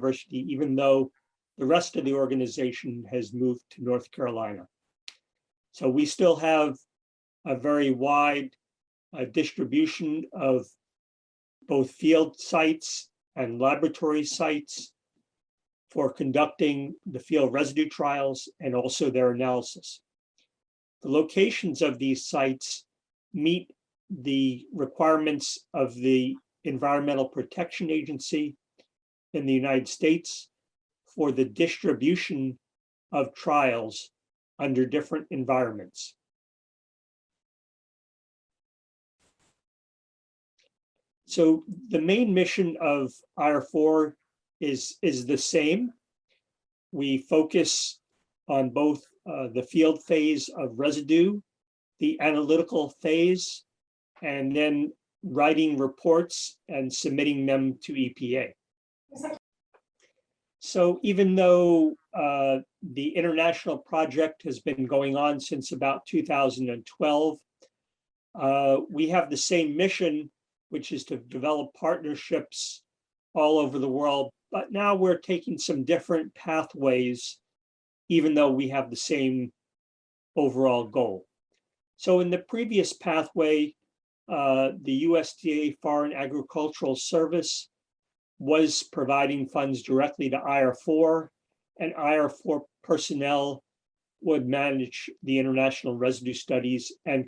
University, even though the rest of the organization has moved to North Carolina. So we still have a very wide distribution of both field sites and laboratory sites for conducting the field residue trials and also their analysis. The locations of these sites meet the requirements of the Environmental Protection Agency in the United States for the distribution of trials under different environments. So the main mission of IR4 is the same. We focus on both the field phase of residue, the analytical phase, and then writing reports and submitting them to EPA. So even though the international project has been going on since about 2012, we have the same mission, which is to develop partnerships all over the world. But now we're taking some different pathways, even though we have the same overall goal. So in the previous pathway, the USDA Foreign Agricultural Service was providing funds directly to IR4, and IR4 personnel would manage the international residue studies and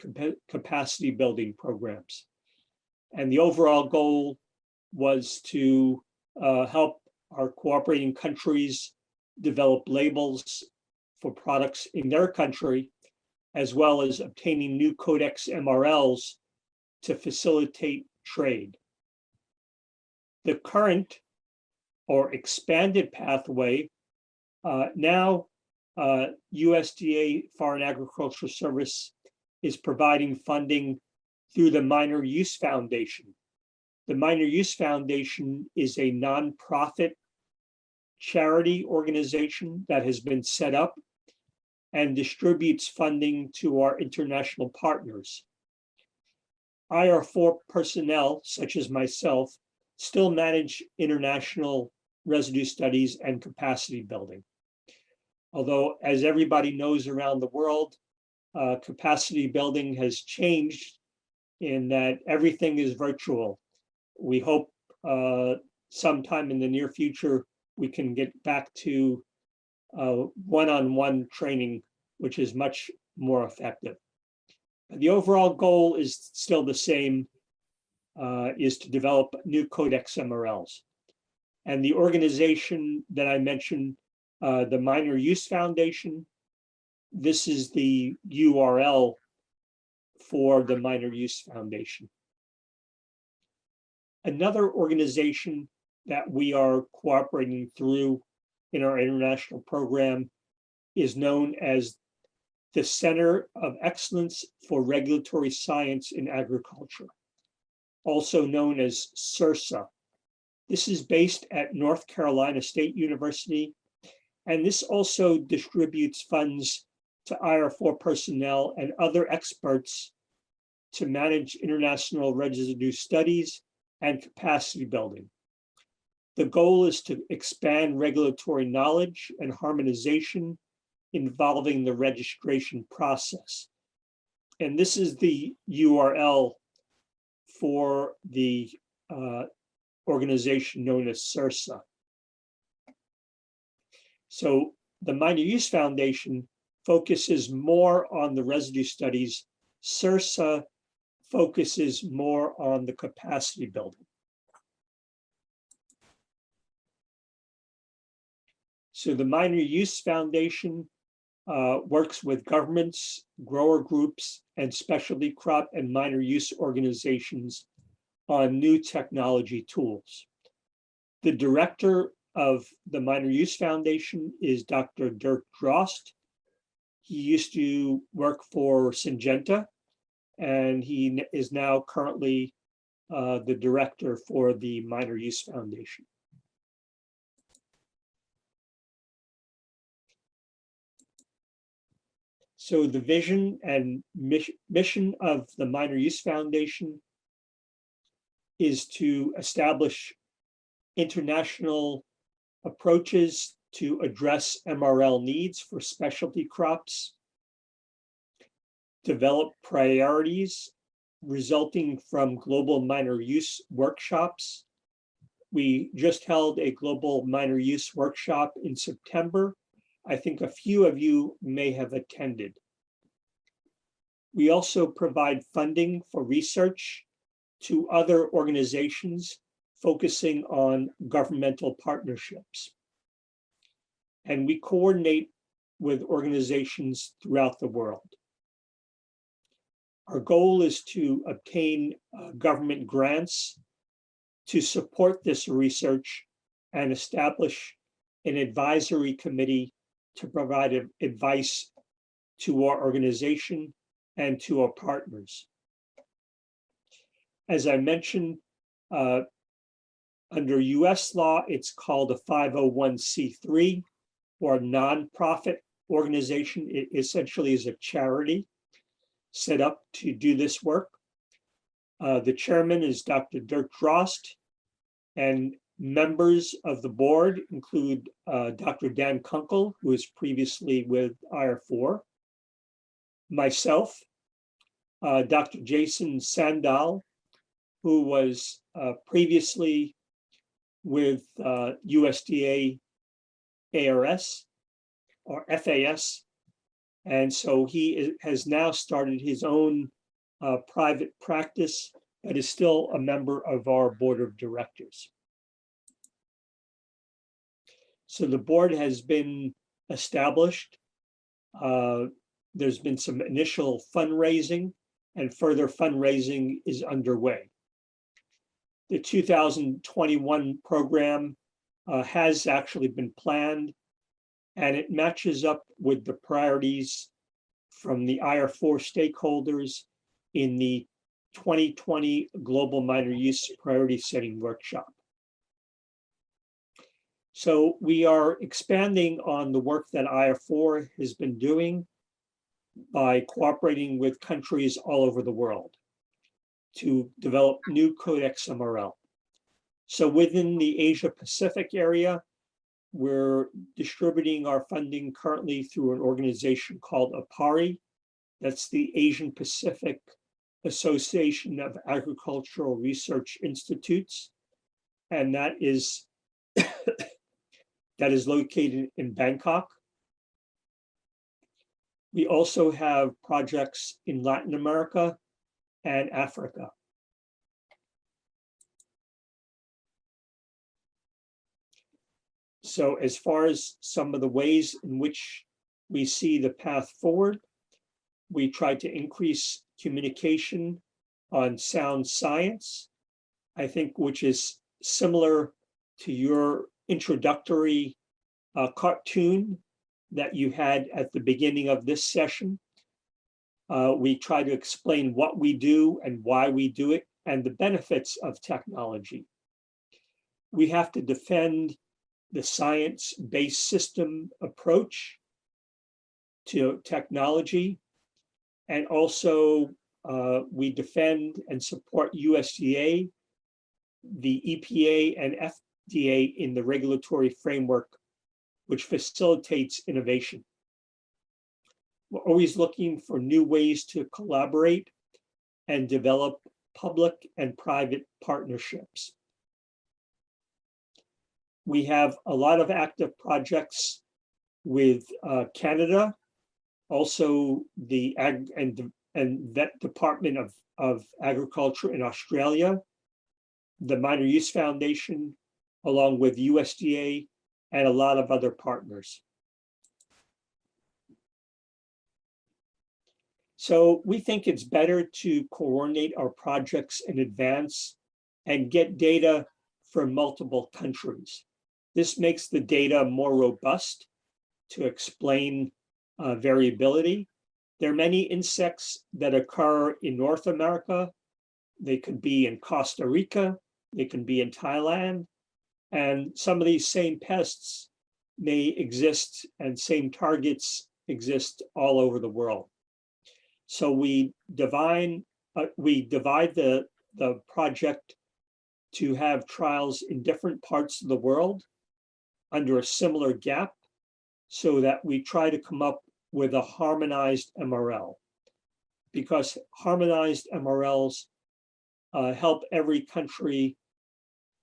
capacity building programs. And the overall goal was to help our cooperating countries develop labels for products in their country, as well as obtaining new Codex MRLs to facilitate trade. The current or expanded pathway, now USDA Foreign Agricultural Service is providing funding through the Minor Use Foundation. The Minor Use Foundation is a nonprofit charity organization that has been set up and distributes funding to our international partners. IR4 personnel, such as myself, still manage international residue studies and capacity building. Although, as everybody knows around the world, capacity building has changed in that everything is virtual. We hope sometime in the near future, we can get back to one-on-one training, which is much more effective. The overall goal is still the same, is to develop new Codex MRLs. And the organization that I mentioned, the Minor Use Foundation, this is the URL for the Minor Use Foundation. Another organization that we are cooperating through in our international program is known as the Center of Excellence for Regulatory Science in Agriculture, also known as CIRSA. This is based at North Carolina State University, and this also distributes funds to IR4 personnel and other experts to manage international residue studies and capacity building. The goal is to expand regulatory knowledge and harmonization involving the registration process. And this is the URL for the organization known as CIRSA. So the Minor Use Foundation focuses more on the residue studies. CIRSA focuses more on the capacity building. So the Minor Use Foundation works with governments, grower groups, and specialty crop and minor use organizations on new technology tools. The director of the Minor Use Foundation is Dr. Dirk Drost. He used to work for Syngenta, and he is now currently the director for the Minor Use Foundation. So the vision and mission of the Minor Use Foundation is to establish international approaches to address MRL needs for specialty crops, develop priorities resulting from global minor use workshops. We just held a global minor use workshop in September. I think a few of you may have attended. We also provide funding for research to other organizations focusing on governmental partnerships. And we coordinate with organizations throughout the world. Our goal is to obtain government grants to support this research and establish an advisory committee to provide advice to our organization and to our partners. As I mentioned, under US law, it's called a 501c3 or nonprofit organization. It essentially is a charity set up to do this work. The chairman is Dr. Dirk Drost, and members of the board include Dr. Dan Kunkel, who was previously with IR4, myself, Dr. Jason Sandal, who was previously with USDA ARS or FAS. And so he has now started his own private practice, but is still a member of our board of directors. So the board has been established. There's been some initial fundraising, and further fundraising is underway. The 2021 program has actually been planned, and it matches up with the priorities from the IR4 stakeholders in the 2020 Global Minor Use Priority Setting Workshop. So we are expanding on the work that IR4 has been doing by cooperating with countries all over the world to develop new Codex MRL. So within the Asia Pacific area, we're distributing our funding currently through an organization called APARI. That's the Asian Pacific Association of Agricultural Research Institutes. And that is located in Bangkok. We also have projects in Latin America and Africa. So as far as some of the ways in which we see the path forward, we try to increase communication on sound science, I think, which is similar to your introductory cartoon that you had at the beginning of this session. We try to explain what we do and why we do it and the benefits of technology. We have to defend the science-based system approach to technology, and also we defend and support USDA, the EPA, and FDA in the regulatory framework which facilitates innovation. We're always looking for new ways to collaborate and develop public and private partnerships. We have a lot of active projects with Canada, also the Ag and Vet Department of Agriculture in Australia, the Minor Use Foundation, along with USDA, and a lot of other partners. So we think it's better to coordinate our projects in advance and get data from multiple countries. This makes the data more robust to explain variability. There are many insects that occur in North America. They could be in Costa Rica, they can be in Thailand, and some of these same pests may exist and same targets exist all over the world. So we divide the project to have trials in different parts of the world. under a similar gap so that we try to come up with a harmonized MRL, because harmonized MRLs help every country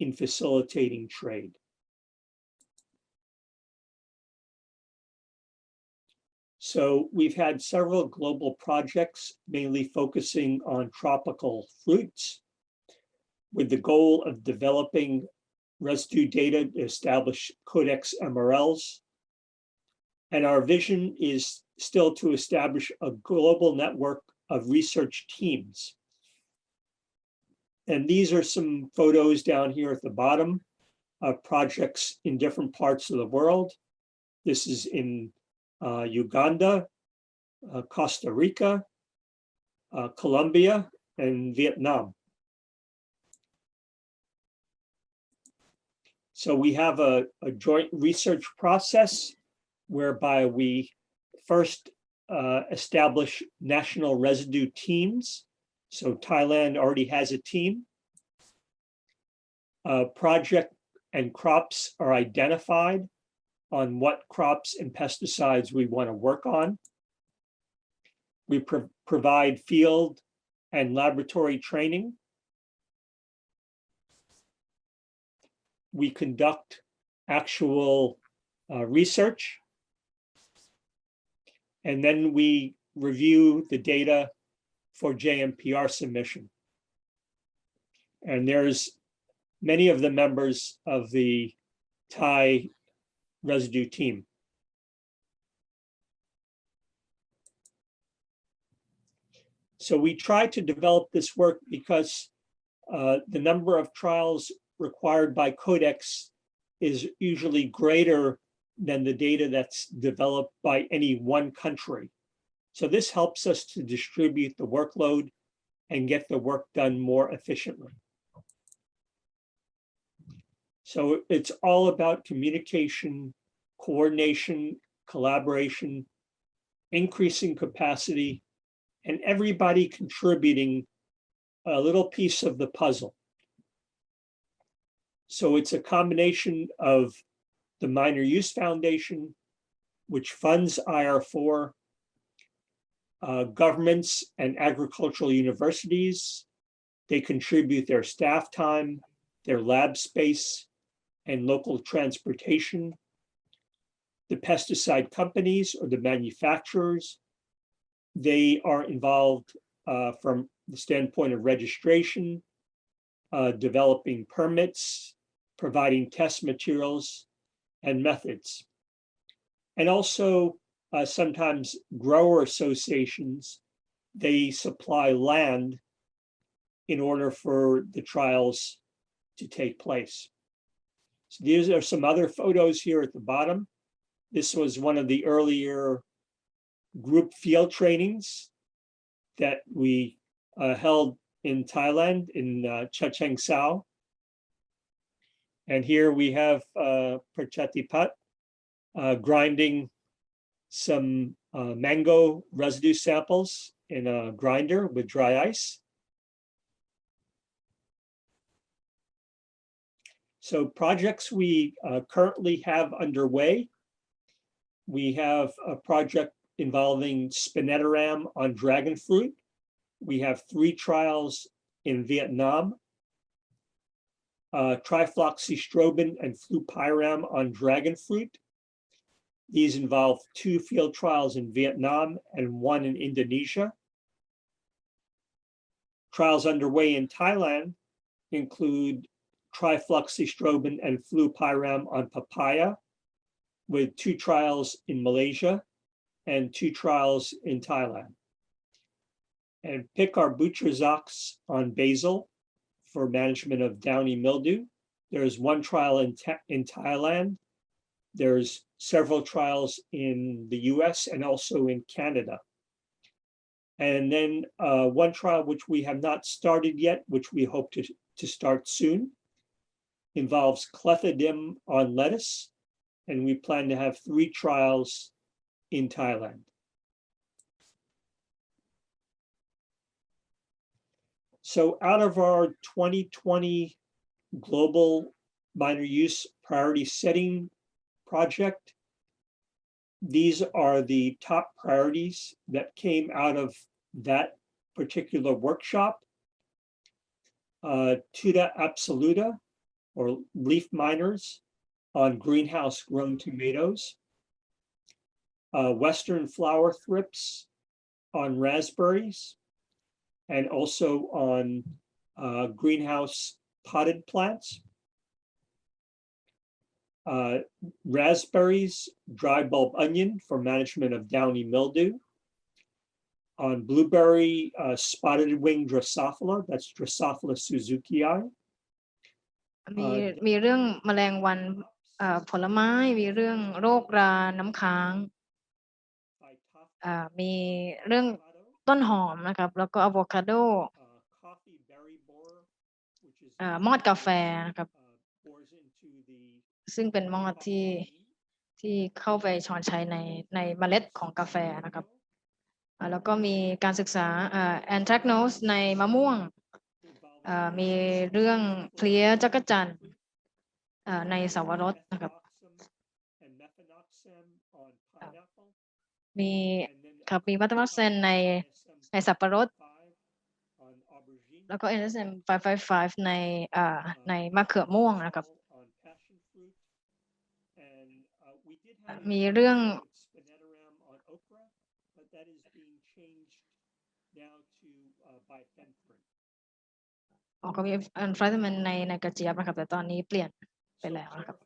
in facilitating trade. So we've had several global projects, mainly focusing on tropical fruits, with the goal of developing residue data to establish Codex MRLs. And our vision is still to establish a global network of research teams. And these are some photos down here at the bottom of projects in different parts of the world. This is in Uganda, Costa Rica, Colombia, and Vietnam. So we have a joint research process whereby we first establish national residue teams. So Thailand already has a team. Project and crops are identified on what crops and pesticides we want to work on. We provide field and laboratory training. We conduct actual research. And then we review the data for JMPR submission. And there's many of the members of the Thai residue team. So we try to develop this work because the number of trials required by Codex is usually greater than the data that's developed by any one country. So this helps us to distribute the workload and get the work done more efficiently. So it's all about communication, coordination, collaboration, increasing capacity, and everybody contributing a little piece of the puzzle. So it's a combination of the Minor Use Foundation, which funds IR4, governments and agricultural universities. They contribute their staff time, their lab space, and local transportation. The pesticide companies or the manufacturers, they are involved from the standpoint of registration, developing permits, providing test materials and methods. And also sometimes grower associations, they supply land in order for the trials to take place. So these are some other photos here at the bottom. This was one of the earlier group field trainings that we held in Thailand, in Chachoengsao. And here we have Prachatipat grinding some mango residue samples in a grinder with dry ice. So projects we currently have underway. We have a project involving spinetoram on dragon fruit. We have 3 trials in Vietnam. Trifloxystrobin and flupiram on dragon fruit. These involve 2 field trials in Vietnam and 1 in Indonesia. Trials underway in Thailand include trifloxystrobin and flupiram on papaya, with 2 trials in Malaysia and 2 trials in Thailand. And picarbutrozox on basil for management of downy mildew. There's 1 trial in Thailand. There's several trials in the US and also in Canada. And then 1 trial which we have not started yet, which we hope to start soon, involves clethodim on lettuce. And we plan to have 3 trials in Thailand. So out of our 2020 global minor use priority setting project. These are the top priorities that came out of that particular workshop. Tuda absoluta, or leaf miners on greenhouse grown tomatoes. Western flower thrips on raspberries, and also on greenhouse potted plants. Raspberries, dry bulb onion for management of downy mildew. On blueberry, spotted wing Drosophila, that's Drosophila suzukii. มีเรื่องแมลงวันผลไม้มีเรื่องโรคราน้ำค้างมีเรื่องต้นหอมนะครับแล้วก็อะโวคาโดมอดกาแฟนะครับซึ่งเป็นมอดที่เข้าไปช้อนใช้ในเมล็ดของกาแฟนะครับแล้วก็มีการศึกษาแอนแทรคโนสในมะม่วงมีเรื่องเพลี้ยจักจั่นในสวรสนะครับมีครับมีมัตตมักเซนในสับปะรดแล้วก็ NSM 555ในมะเขือม่วงนะครับมีเรื่องก็มีอันฟรายมันในกระเจี๊ยบนะครับแต่ตอนนี้เปลี่ยนไปแล้วนะครับ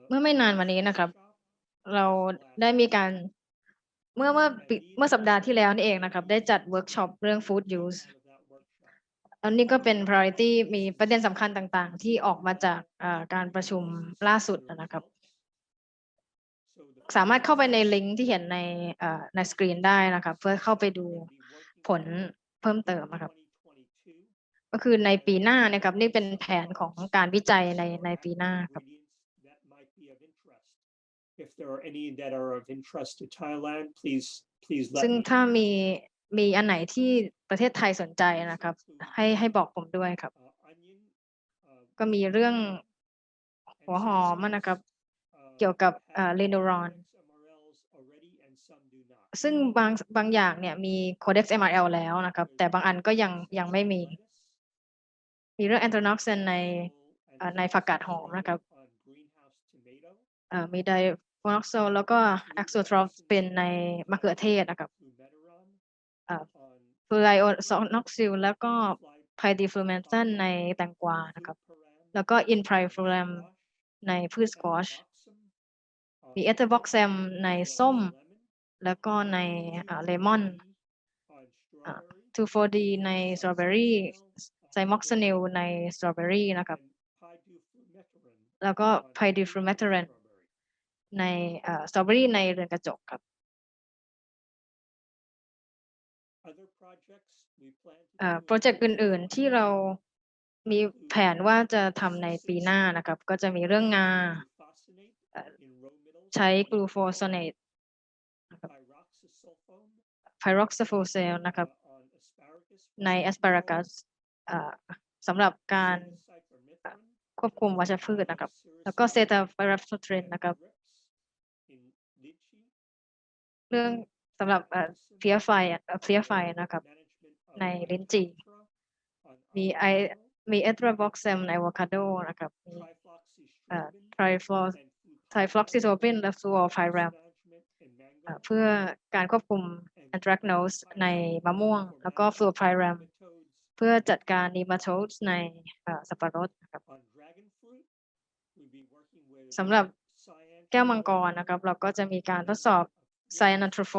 เมื่อไม่นานวันนี้นะครับเราได้มีการเมื่อสัปดาห์ที่แล้วนี่เองนะครับได้จัดเวิร์กช็อปเรื่อง food use อันนี้ก็เป็น priority มีประเด็นสำคัญต่างๆที่ออกมาจากการประชุมล่าสุดนะครับสามารถเข้าไปในลิงก์ที่เห็นในสกรีนได้นะครับเพื่อเข้าไปดูผลเพิ่มเติมนะครับก็คือในปีหน้านะครับนี่เป็นแผนของการวิจัยในปีหน้าครับซึ่งถ้ามีอันไหนที่ประเทศไทยสนใจนะครับให้บอกผมด้วยครับก็มีเรื่องหัวหอมนะครับเกี่ยวกับเลโนรอนซึ่งบางอย่างเนี่ยมี Codex MRL แล้วนะครับแต่บางอันก็ยังไม่มีเรื่องแอนโทนอกเซนในผักกาดหอมนะครับมีไดโฟนอกโซแล้วก็แอกโซทรอฟเป็นในมะเขือเทศนะครับฟลูไอโอน็อกซิลแล้วก็ไพดีฟลูเมนตันในแตงกวานะครับแล้วก็อินไพรฟลูแรมในพืชสควอชมีเอเทอร์บ็อกแซมในส้มแล้วก็ในเลมอน2,4-D ในสตรอเบอรี่ไซม็อกซานิลในสตรอเบอรี่นะครับแล้วก็ไพดีฟลูเมทเรนในสตรอเบอรี่ในเรือนกระจกครับโปรเจกต์อื่นๆที่เรามีแผนว่าจะทำในปีหน้านะครับก็จะมีเรื่องงาใช้กลูโฟโซเนตไพร็อกซิโฟเซลนะครับในแอสปารากัสสำหรับการควบคุมวัชพืชนะครับแล้วก็เซตาไฟรัฟโททรินนะครับเรื่องสำหรับเพลี้ยไฟนะครับในลิ้นจี่มีเอทราบ็อกแซมในอะโวคาโดนะครับมีไทรฟลอกซิโทปินและฟลูออไพแรมเพื่อการควบคุมแอนทรัคโนสในมะม่วงแล้วก็ฟลูออไพแรมเพื่อจัดการนีมาโทดในสับปะรดนะครับสำหรับแก้วมังกรนะครับเราก็จะมีการทดสอบไซนันโทรโฟ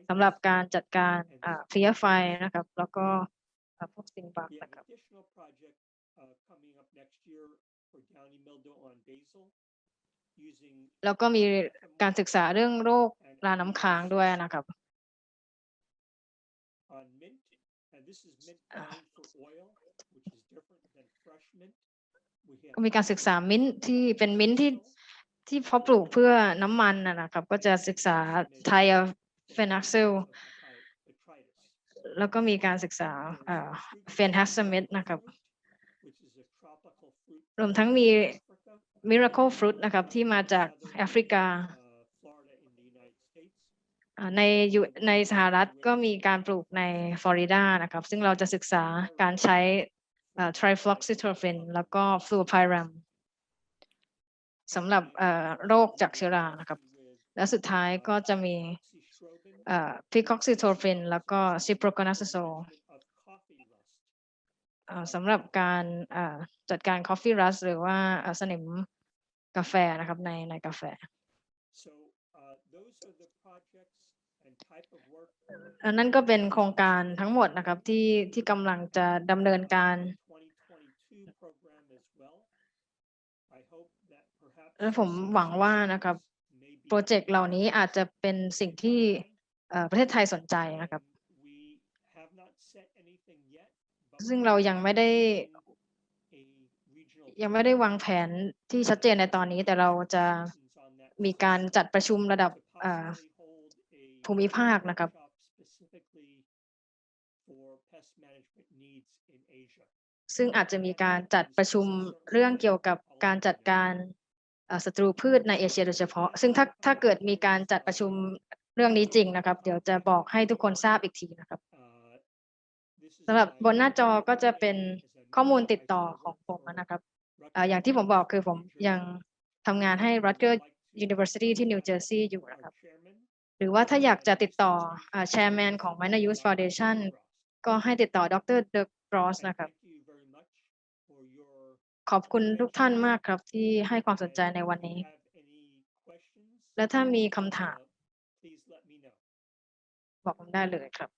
สำหรับการจัดการเพลี้ยไฟนะครับแล้วก็พวกสิ่งบักนะครับแล้วก็มีการศึกษาเรื่องโรคราน้ำค้างด้วยนะครับก็มีการศึกษามิ้นท์ที่เป็นมิ้นท์ที่เพาะปลูกเพื่อน้ำมันนะครับก็จะศึกษาไทอะเฟนักซิลแล้วก็มีการศึกษาเฟนฮัสมิดนะครับ รวมทั้งมี miracle fruit นะครับที่มาจากแอฟริกาในสหรัฐก็มีการปลูกในฟลอริดานะครับซึ่งเราจะศึกษาการใช้trifloxytrophin แล้วก็ fluopyram สำหรับโรคจากเชื้อรานะครับและสุดท้ายก็จะมีpicoxytrophin แล้วก็ ciproconnazole สำหรับการจัดการ coffee rust หรือว่าสนิมกาแฟนะครับในกาแฟนั่นก็เป็นโครงการทั้งหมดนะครับที่กำลังจะดำเนินการและผมหวังว่านะครับโปรเจกต์เหล่านี้อาจจะเป็นสิ่งที่ประเทศไทยสนใจนะครับซึ่งเรายังไม่ได้วางแผนที่ชัดเจนในตอนนี้แต่เราจะมีการจัดประชุมระดับภูมิภาคนะครับซึ่งอาจจะมีการจัดประชุมเรื่องเกี่ยวกับการจัดการศัตรูพืชในเอเชียโดยเฉพาะซึ่งถ้าเกิดมีการจัดประชุมเรื่องนี้จริงนะครับเดี๋ยวจะบอกให้ทุกคนทราบอีกทีนะครับสำหรับบนหน้าจอก็จะเป็นข้อมูลติดต่อของผมนะครับอย่างที่ผมบอกคือผมยังทำงานให้ Rutgers University ที่นิวเจอร์ซีย์อยู่นะครับหรือว่าถ้าอยากจะติดต่อChairman ของ Minor Youth Foundation ก็ให้ติดต่อดร. เดอะกรอสนะครับขอบคุณทุกท่านมากครับที่ให้ความสนใจในวันนี้และถ้ามีคำถามบอกผมได้เลยครับ